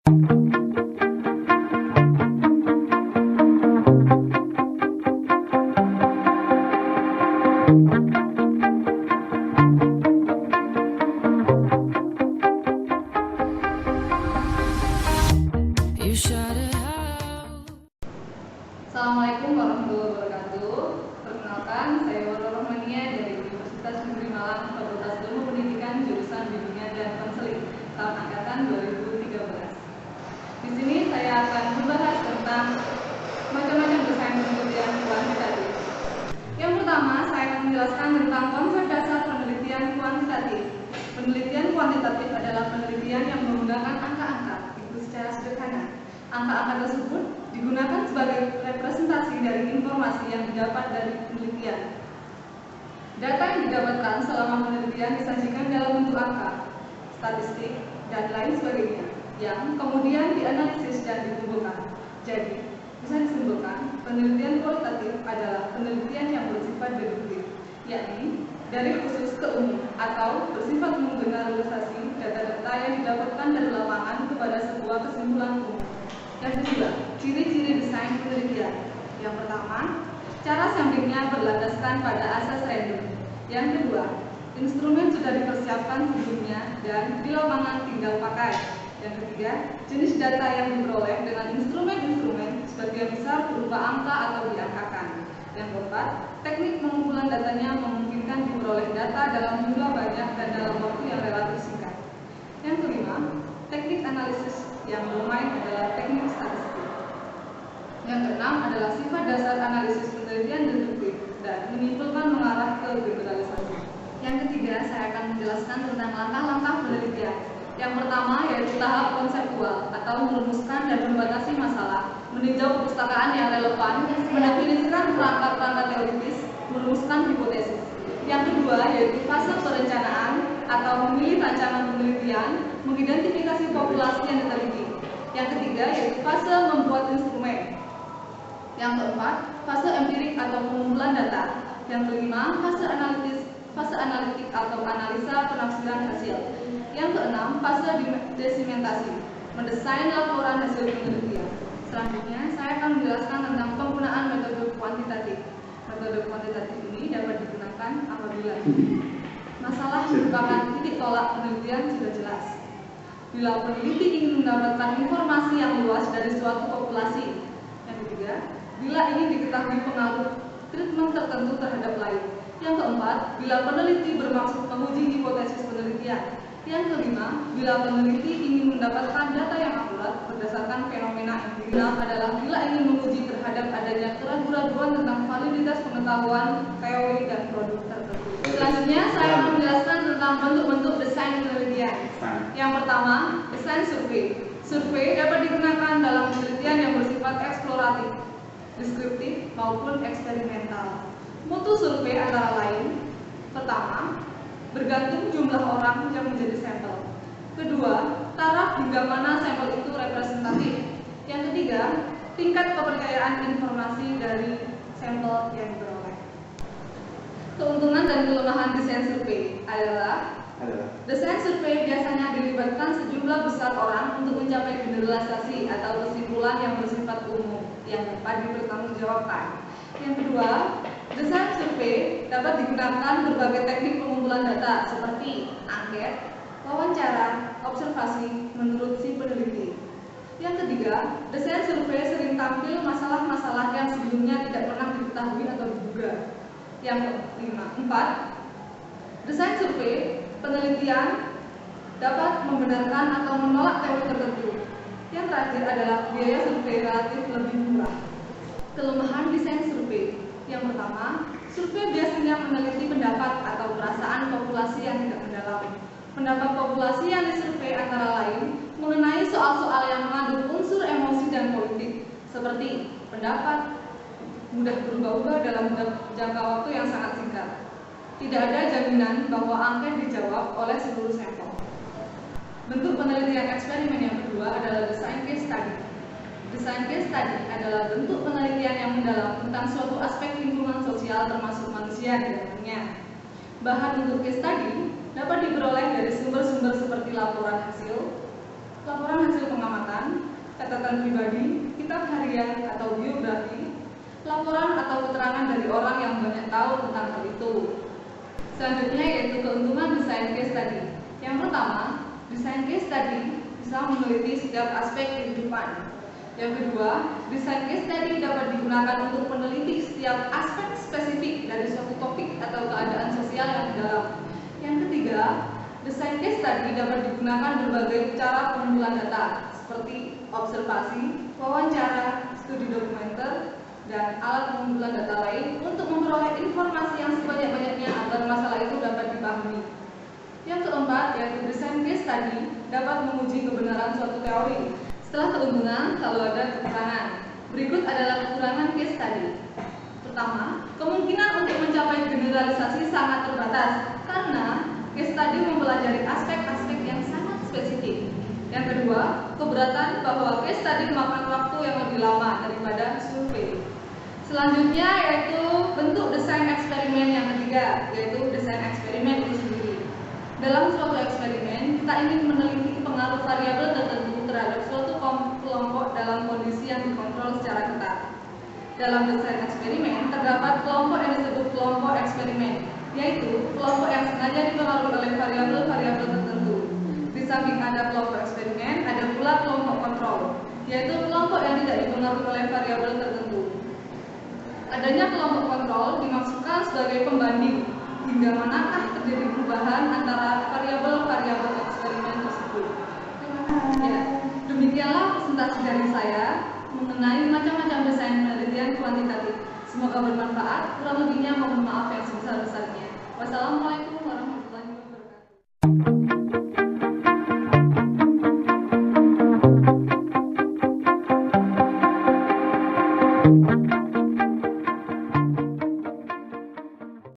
Assalamualaikum warahmatullahi wabarakatuh. Perkenalkan, saya Wara Rohmania dari Universitas Negeri Malang, Fakultas Ilmu Pendidikan, jurusan Bimbingan dan Konseling, tahun angkatan 2013. Di sini saya akan membahas tentang macam-macam desain penelitian kuantitatif. Yang pertama, saya akan menjelaskan tentang konsep dasar penelitian kuantitatif. Penelitian kuantitatif adalah penelitian yang menggunakan angka-angka, itu secara sederhana. Angka-angka tersebut digunakan sebagai representasi dari informasi yang didapat dari penelitian. Data yang didapatkan selama penelitian disajikan dalam bentuk angka, statistik, dan lain sebagainya, yang kemudian dianalisis dan dikumpulkan. Jadi, bisa disimpulkan, penelitian kualitatif adalah penelitian yang bersifat deduktif, yakni dari khusus ke umum atau bersifat menggeneralisasi data-data yang didapatkan dari lapangan kepada sebuah kesimpulan umum. Yang kedua, ciri-ciri desain penelitian. Yang pertama, cara samplingnya berlandaskan pada asas random. Yang kedua, instrumen sudah dipersiapkan sebelumnya dan di lapangan tinggal pakai. Yang ketiga, jenis data yang diperoleh dengan instrumen-instrumen sebagian besar berupa angka atau diangkakan. Yang keempat, teknik pengumpulan datanya memungkinkan diperoleh data dalam jumlah banyak dan dalam waktu yang relatif singkat. Yang kelima, teknik analisis yang bermain adalah teknik statistik. Yang keenam adalah sifat dasar analisis penelitian deduktif dan menyimpulkan mengarah ke generalisasi. Yang ketiga, saya akan menjelaskan tentang langkah-langkah penelitian. Yang pertama yaitu tahap konseptual atau merumuskan dan membatasi masalah, meninjau perpustakaan yang relevan, mendefinisikan perangkat-perangkat teoritis, merumuskan hipotesis. Yang kedua yaitu fase perencanaan atau memilih rancangan penelitian, mengidentifikasi populasi yang diteliti. Yang ketiga yaitu fase membuat instrumen. Yang keempat, fase empirik atau pengumpulan data. Yang kelima, fase analitik atau analisa penafsiran hasil. Yang keenam, fase desimentasi, mendesain laporan hasil penelitian. Selanjutnya, saya akan menjelaskan tentang penggunaan metode kuantitatif. Metode kuantitatif ini dapat digunakan apabila masalah merupakan titik tolak penelitian sudah jelas. Bila peneliti ingin mendapatkan informasi yang luas dari suatu populasi. Yang ketiga, bila ingin diketahui pengaruh treatment tertentu terhadap lain. Yang keempat, bila peneliti bermaksud menguji hipotesis penelitian. Yang kelima, bila peneliti ingin mendapatkan data yang akurat berdasarkan fenomena empirik adalah bila ingin menguji terhadap adanya keraguan-keraguan tentang validitas pengetahuan, teori, dan produk tertentu. Selanjutnya, saya akan menjelaskan tentang bentuk-bentuk desain penelitian. Yang pertama, desain survei. Survei dapat digunakan dalam penelitian yang bersifat eksploratif, deskriptif, maupun eksperimental. Mutu survei antara lain, pertama, bergantung jumlah orang yang menjadi sampel. Kedua, taraf hingga mana sampel itu representatif. Yang ketiga, tingkat kepercayaan informasi dari sampel yang diperoleh. Keuntungan dan kelemahan desain survei adalah desain survei biasanya dilibatkan sejumlah besar orang untuk mencapai generalisasi atau kesimpulan yang bersifat umum yang dapat dipertanggungjawabkan. Yang kedua, desain survei dapat digunakan berbagai teknik pengumpulan data seperti angket, wawancara, observasi menurut si peneliti. Yang ketiga, desain survei sering tampil masalah-masalah yang sebelumnya tidak pernah diketahui atau diduga. Yang keempat, desain survei penelitian dapat membenarkan atau menolak teori tertentu. Yang terakhir adalah biaya survei relatif lebih murah. Kelemahan desain survei. Yang pertama, survei biasanya meneliti pendapat atau perasaan populasi yang tidak mendalam. Pendapat populasi yang disurvei antara lain mengenai soal-soal yang mengandung unsur emosi dan politik, seperti pendapat mudah berubah-ubah dalam jangka waktu yang sangat singkat. Tidak ada jaminan bahwa angket dijawab oleh seluruh sampel. Bentuk penelitian eksperimen yang kedua adalah desain case study. Desain case study adalah bentuk penelitian yang mendalam tentang suatu aspek lingkungan sosial termasuk manusia di dalamnya. Bahan untuk case study dapat diperoleh dari sumber-sumber seperti laporan hasil pengamatan, catatan pribadi, kitab harian atau biografi, laporan atau keterangan dari orang yang banyak tahu tentang hal itu. Selanjutnya yaitu keuntungan desain case study. Yang pertama, desain case study bisa meneliti setiap aspek kehidupan. Yang kedua, desain case study dapat digunakan untuk meneliti setiap aspek spesifik dari suatu topik atau keadaan sosial yang dalam. Yang ketiga, desain case study dapat digunakan berbagai cara pengumpulan data seperti observasi, wawancara, studi dokumenter, dan alat pengumpulan data lain untuk memperoleh informasi yang sebanyak-banyaknya agar masalah itu dapat dipahami. Yang keempat, yaitu desain case study dapat menguji kebenaran suatu teori. Setelah keuntungan, selalu ada kekurangan. Berikut adalah kekurangan case study. Pertama, kemungkinan untuk mencapai generalisasi sangat terbatas karena case study mempelajari aspek-aspek yang sangat spesifik. Yang kedua, keberatan bahwa case study memakan waktu yang lebih lama daripada survei. Selanjutnya yaitu bentuk desain eksperimen yang ketiga, yaitu desain eksperimen itu sendiri. Dalam suatu eksperimen, kita ingin meneliti pengaruh variabel tertentu terhadap suatu kelompok dalam kondisi yang dikontrol secara ketat. Dalam desain eksperimen, terdapat kelompok yang disebut kelompok eksperimen, yaitu kelompok yang sengaja dipengaruhi oleh variabel-variabel tertentu. Di samping ada kelompok eksperimen, ada pula kelompok kontrol, yaitu kelompok yang tidak dipengaruhi oleh variabel tertentu. Adanya kelompok kontrol dimaksudkan sebagai pembanding hingga manakah terjadi perubahan antara variabel-variabel eksperimen tersebut. Ya, demikianlah presentasi dari saya mengenai macam-macam desain penelitian kuantitatif. Semoga bermanfaat. Kurang lebihnya mohon maaf yang sebesar-besarnya. Wassalamualaikum warahmatullahi wabarakatuh.